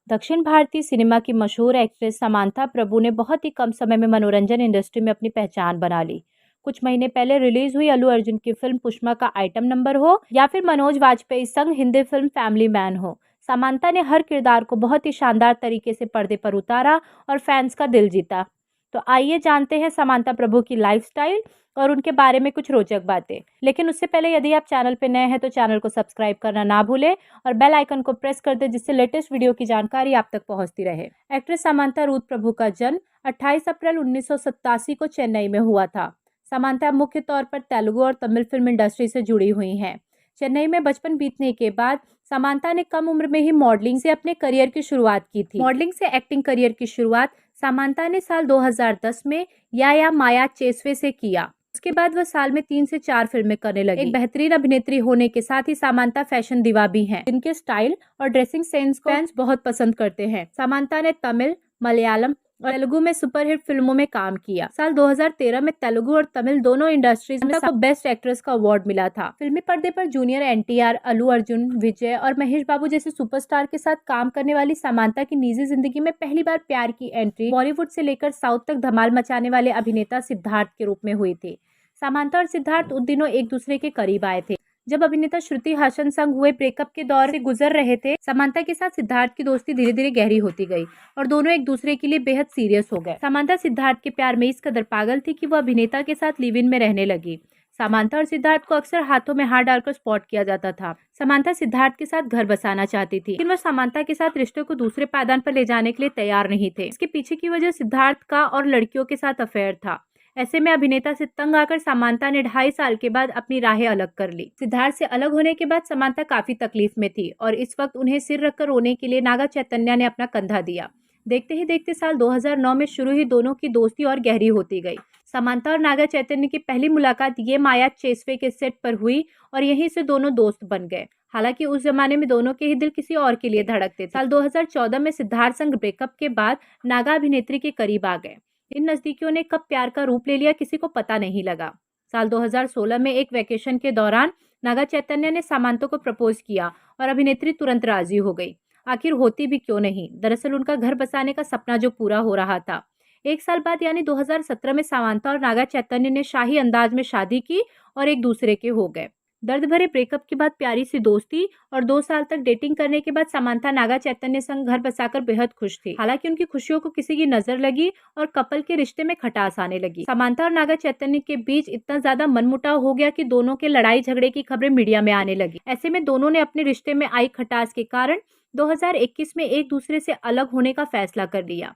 दक्षिण भारतीय सिनेमा की मशहूर एक्ट्रेस समांथा प्रभु ने बहुत ही कम समय में मनोरंजन इंडस्ट्री में अपनी पहचान बना ली। कुछ महीने पहले रिलीज हुई अल्लू अर्जुन की फिल्म पुष्पा का आइटम नंबर हो या फिर मनोज वाजपेयी संग हिंदी फिल्म फैमिली मैन हो, समांथा ने हर किरदार को बहुत ही शानदार तरीके से पर्दे पर उतारा और फैंस का दिल जीता। तो आइए जानते हैं समांथा प्रभु की लाइफस्टाइल और उनके बारे में कुछ रोचक बातें। लेकिन उससे पहले यदि आप चैनल पर नए हैं तो चैनल को सब्सक्राइब करना ना भूलें और बेल आइकन को प्रेस कर दें, जिससे लेटेस्ट वीडियो की जानकारी आप तक पहुंचती रहे। एक्ट्रेस समांथा रूथ प्रभु का जन्म 28 अप्रैल 1987 को चेन्नई में हुआ था। समांथा मुख्य तौर पर तेलुगु और तमिल फिल्म इंडस्ट्री से जुड़ी हुई हैं। चेन्नई में बचपन बीतने के बाद समांथा ने कम उम्र में ही मॉडलिंग से अपने करियर की शुरुआत की थी। मॉडलिंग से एक्टिंग करियर की शुरुआत समांथा ने साल 2010 में या माया चेसवे से किया। उसके बाद वह साल में 3 से 4 फिल्में करने लगी। एक बेहतरीन अभिनेत्री होने के साथ ही समांथा फैशन दीवा भी हैं, जिनके स्टाइल और ड्रेसिंग सेंस को फैंस बहुत पसंद करते हैं। समांथा ने तमिल, मलयालम और तेलुगु में सुपरहिट फिल्मों में काम किया। साल 2013 में तेलुगु और तमिल दोनों इंडस्ट्रीज में को बेस्ट एक्ट्रेस का अवार्ड मिला था। फिल्मी पर्दे पर जूनियर एनटीआर, अल्लू अर्जुन, विजय और महेश बाबू जैसे सुपरस्टार के साथ काम करने वाली समांथा की निजी जिंदगी में पहली बार प्यार की एंट्री बॉलीवुड से लेकर साउथ तक धमाल मचाने वाले अभिनेता सिद्धार्थ के रूप में हुई थी। समांथा और सिद्धार्थ उन दिनों एक दूसरे के करीब आए थे। जब अभिनेता श्रुति हासन संग हुए ब्रेकअप के दौर से गुजर रहे थे, समांथा के साथ सिद्धार्थ की दोस्ती धीरे धीरे गहरी होती गई और दोनों एक दूसरे के लिए बेहद सीरियस हो गए। समांथा सिद्धार्थ के प्यार में इस कदर पागल थी कि वो अभिनेता के साथ लिव इन में रहने लगी। समांथा और सिद्धार्थ को अक्सर हाथों में हाथ डालकर स्पॉट किया जाता था। समांथा सिद्धार्थ के साथ घर बसाना चाहती थी, लेकिन वह समांथा के साथ रिश्ते को दूसरे पायदान पर ले जाने के लिए तैयार नहीं थे। इसके पीछे की वजह सिद्धार्थ का और लड़कियों के साथ अफेयर था। ऐसे में अभिनेता से तंग आकर समांथा ने 2.5 साल के बाद अपनी राहें अलग कर ली। सिद्धार्थ से अलग होने के बाद समांथा काफी तकलीफ में थी और इस वक्त उन्हें सिर रखकर रोने के लिए नागा चैतन्य ने अपना कंधा दिया। देखते ही देखते साल 2009 में शुरू ही दोनों की दोस्ती और गहरी होती गई। समांथा और नागा चैतन्य की पहली मुलाकात ये माया चेसवे के सेट पर हुई और यहीं से दोनों दोस्त बन गए। हालांकि उस जमाने में दोनों के ही दिल किसी और के लिए धड़कते थे। साल 2014 में सिद्धार्थ संग ब्रेकअप के बाद नागा अभिनेत्री के करीब आ गए। इन नजदीकियों ने कब प्यार का रूप ले लिया किसी को पता नहीं लगा। साल 2016 में एक वेकेशन के दौरान नागा चैतन्य ने समांथा को प्रपोज किया और अभिनेत्री तुरंत राजी हो गई। आखिर होती भी क्यों नहीं, दरअसल उनका घर बसाने का सपना जो पूरा हो रहा था। 1 साल बाद यानी 2017 में समांथा और नागा चैतन्य ने शाही अंदाज में शादी की और एक दूसरे के हो गए। दर्द भरे ब्रेकअप के बाद प्यारी सी दोस्ती और 2 साल तक डेटिंग करने के बाद समांथा नागा चैतन्य संग घर बसाकर बेहद खुश थी। हालांकि उनकी खुशियों को किसी की नजर लगी और कपल के रिश्ते में खटास आने लगी। समांथा और नागा चैतन्य के बीच इतना ज्यादा मनमुटाव हो गया कि दोनों के लड़ाई झगड़े की खबरें मीडिया में आने लगी। ऐसे में दोनों ने अपने रिश्ते में आई खटास के कारण 2021 में एक दूसरे से अलग होने का फैसला कर लिया।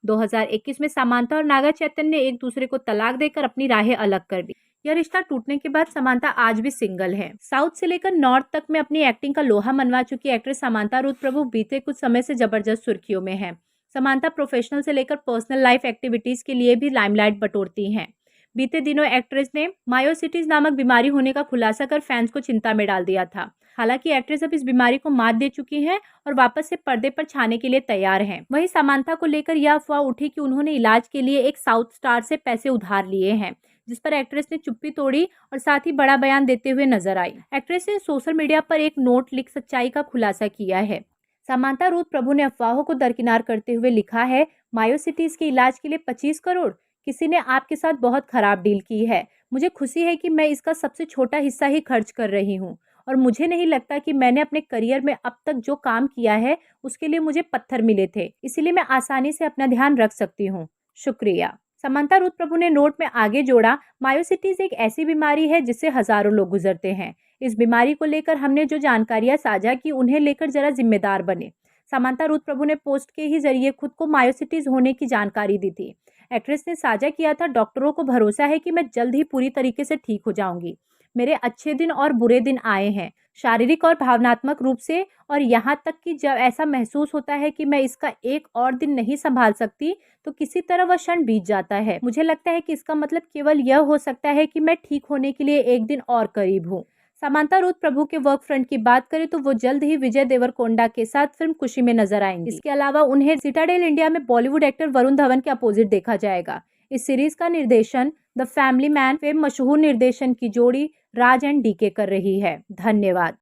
2021 में समांथा और नागा चैतन्य ने एक दूसरे को तलाक देकर अपनी राहें अलग कर दी। यह रिश्ता टूटने के बाद समांथा आज भी सिंगल है। साउथ से लेकर नॉर्थ तक में अपनी एक्टिंग का लोहा मनवा चुकी एक्ट्रेस समांथा रूथ प्रभु बीते कुछ समय से जबरदस्त सुर्खियों में है। समांथा प्रोफेशनल से लेकर पर्सनल लाइफ एक्टिविटीज के लिए भी लाइमलाइट बटोरती हैं। बीते दिनों एक्ट्रेस ने मायोसिटीज नामक बीमारी होने का खुलासा कर फैंस को चिंता में डाल दिया था। हालांकि एक्ट्रेस अब इस बीमारी को मात दे चुकी हैं और वापस से पर्दे पर छाने के लिए तैयार हैं। वहीं समांथा को लेकर यह अफवाह उठी कि उन्होंने इलाज के लिए एक साउथ स्टार से पैसे उधार लिए हैं, जिस पर एक्ट्रेस ने चुप्पी तोड़ी और साथ ही बड़ा बयान देते हुए नजर आई। एक्ट्रेस ने सोशल मीडिया पर एक नोट लिख सच्चाई का खुलासा किया है। समांथा रूथ प्रभु ने अफवाहों को दरकिनार करते हुए लिखा है, मायोसिटीज के इलाज के लिए 25 करोड़। किसी ने आपके साथ बहुत खराब डील की है। मुझे खुशी है कि मैं इसका सबसे छोटा हिस्सा ही खर्च कर रही हूँ और मुझे नहीं लगता कि मैंने अपने करियर में अब तक जो काम किया है उसके लिए मुझे पत्थर मिले थे, इसलिए मैं आसानी से अपना ध्यान रख सकती हूँ। शुक्रिया। समांथा रूथ प्रभु ने नोट में आगे जोड़ा, मायोसिटीज एक ऐसी बीमारी है जिससे हजारों लोग गुजरते हैं। इस बीमारी को लेकर हमने जो जानकारियां साझा की उन्हें लेकर जरा जिम्मेदार बने। समांथा रूथ प्रभु ने पोस्ट के ही जरिए खुद को मायोसिटीज होने की जानकारी दी थी। एक्ट्रेस ने साझा किया था, डॉक्टरों को भरोसा है कि मैं जल्द ही पूरी तरीके से ठीक हो जाऊंगी। मेरे अच्छे दिन और बुरे दिन आए हैं, शारीरिक और भावनात्मक रूप से, और यहाँ तक कि जब ऐसा महसूस होता है कि मैं इसका एक और दिन नहीं संभाल सकती तो किसी तरह वह क्षण बीत जाता है। मुझे लगता है कि इसका मतलब केवल यह हो सकता है कि मैं ठीक होने के लिए एक दिन और करीब हूँ। समांथा रूथ प्रभु के वर्क फ्रंट की बात करें तो वो जल्द ही विजय देवरकोंडा के साथ फिल्म खुशी में नजर आएंगी। इसके अलावा उन्हें सिटाडेल इंडिया में बॉलीवुड एक्टर वरुण धवन के अपोजिट देखा जाएगा। इस सीरीज का निर्देशन द फैमिली मैन फेम मशहूर निर्देशन की जोड़ी राज एंड डीके कर रही है। धन्यवाद।